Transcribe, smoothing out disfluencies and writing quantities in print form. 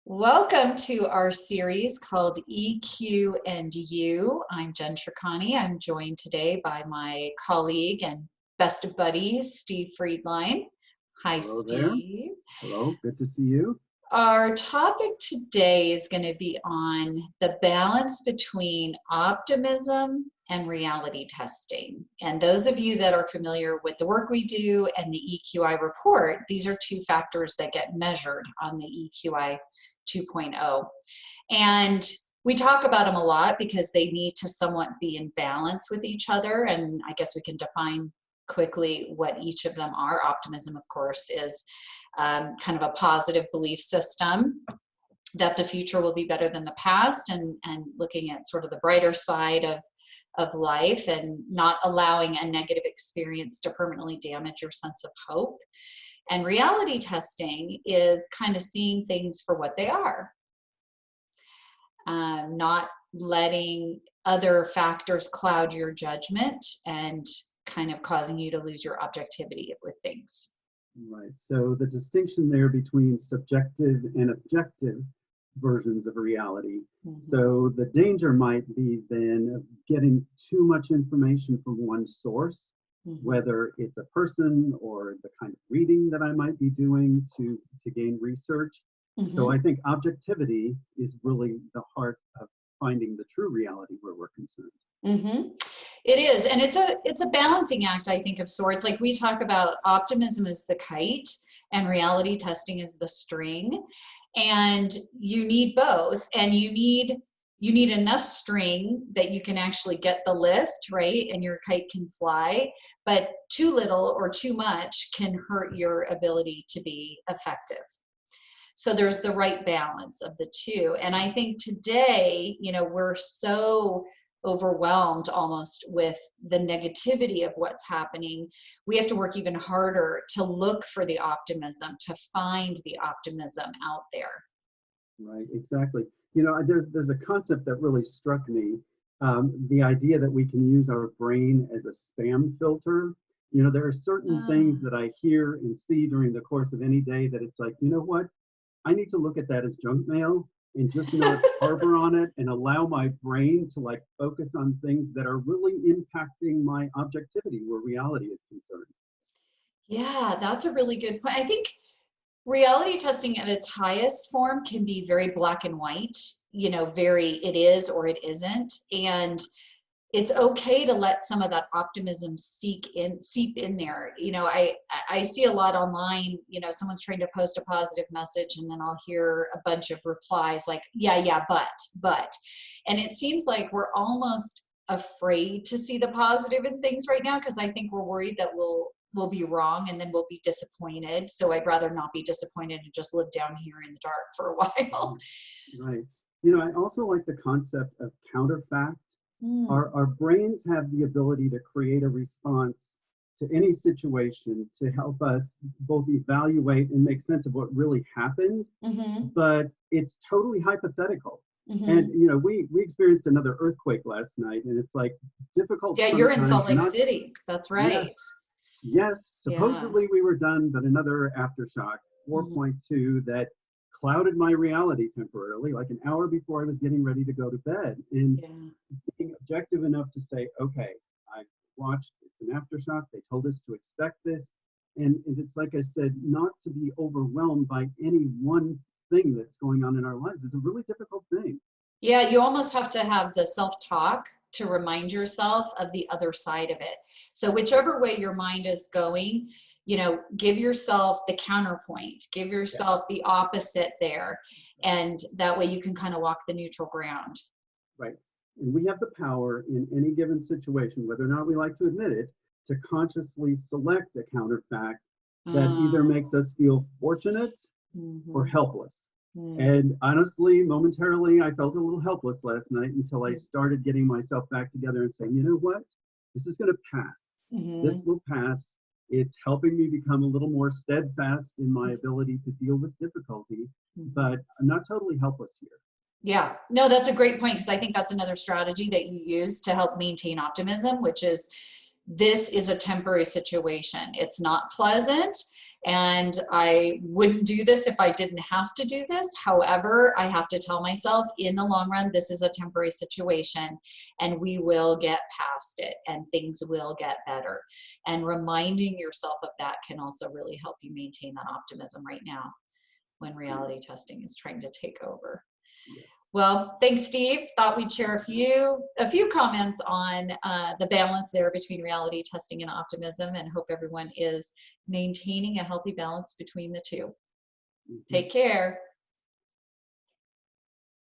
Welcome to our series called EQ and You. I'm Jen Tricani. I'm joined today by my colleague and best of buddies, Steve Friedline. Hi, Hello there. Steve. Hello, good to see you. Our topic today is going to be on the balance between optimism and reality testing. And those of you that are familiar with the work we do and the EQI report, these are two factors that get measured on the EQI 2.0. And we talk about them a lot because they need to somewhat be in balance with each other. And I guess we can define quickly what each of them are. Optimism, of course, is kind of a positive belief system that the future will be better than the past, and looking at sort of the brighter side of life and not allowing a negative experience to permanently damage your sense of hope. And reality testing is kind of seeing things for what they are, not letting other factors cloud your judgment and kind of causing you to lose your objectivity with things. Right. So the distinction there between subjective and objective versions of reality. Mm-hmm. So the danger might be then of getting too much information from one source, Mm-hmm. whether it's a person or the kind of reading that I might be doing to gain research. Mm-hmm. So I think objectivity is really the heart of finding the true reality where we're concerned. Mm-hmm. It is, and it's a balancing act, I think, of sorts. Like we talk about, optimism is the kite and reality testing is the string, and you need both, and you need enough string that you can actually get the lift, right, and your kite can fly, but too little or too much can hurt your ability to be effective. So there's the right balance of the two. And I think today, we're so overwhelmed almost with the negativity of what's happening. We have to work even harder to look for the optimism, to find the optimism out there. Right, exactly. There's a concept that really struck me, the idea that we can use our brain as a spam filter. There are certain things that I hear and see during the course of any day that it's like, you know what? I need to look at that as junk mail and just not harbor on it and allow my brain to focus on things that are really impacting my objectivity where reality is concerned. Yeah, that's a really good point. I think reality testing at its highest form can be very black and white, very it is or it isn't. And it's okay to let some of that optimism seep in there. I see a lot online, someone's trying to post a positive message and then I'll hear a bunch of replies like, yeah, but. And it seems like we're almost afraid to see the positive in things right now because I think we're worried that we'll be wrong and then we'll be disappointed. So I'd rather not be disappointed and just live down here in the dark for a while. Right. I also like the concept of counterfact. Our brains have the ability to create a response to any situation to help us both evaluate and make sense of what really happened, Mm-hmm. but it's totally hypothetical. Mm-hmm. And we experienced another earthquake last night, and it's difficult. Yeah, you're in Salt Lake City. That's right. Yes. Supposedly we were done, but another aftershock, 4.2, that clouded my reality temporarily, like an hour before I was getting ready to go to bed. And being objective enough to say, okay, I watched, it's an aftershock, they told us to expect this. And it's like I said, not to be overwhelmed by any one thing that's going on in our lives is a really difficult thing. Yeah, you almost have to have the self-talk to remind yourself of the other side of it. So whichever way your mind is going, give yourself the counterpoint, give yourself the opposite there. And that way you can kind of walk the neutral ground. Right. And we have the power in any given situation, whether or not we like to admit it, to consciously select a counterfact that either makes us feel fortunate or helpless. And honestly, momentarily, I felt a little helpless last night until I started getting myself back together and saying, you know what? This is going to pass. This will pass. It's helping me become a little more steadfast in my ability to deal with difficulty, but I'm not totally helpless here. Yeah, no, that's a great point, because I think that's another strategy that you use to help maintain optimism, which is this is a temporary situation. It's not pleasant. And I wouldn't do this if I didn't have to do this. However, I have to tell myself in the long run, this is a temporary situation and we will get past it and things will get better. And reminding yourself of that can also really help you maintain that optimism right now when reality testing is trying to take over. Yes. Well, thanks, Steve. Thought we'd share a few comments on the balance there between reality testing and optimism, and hope everyone is maintaining a healthy balance between the two. Take care.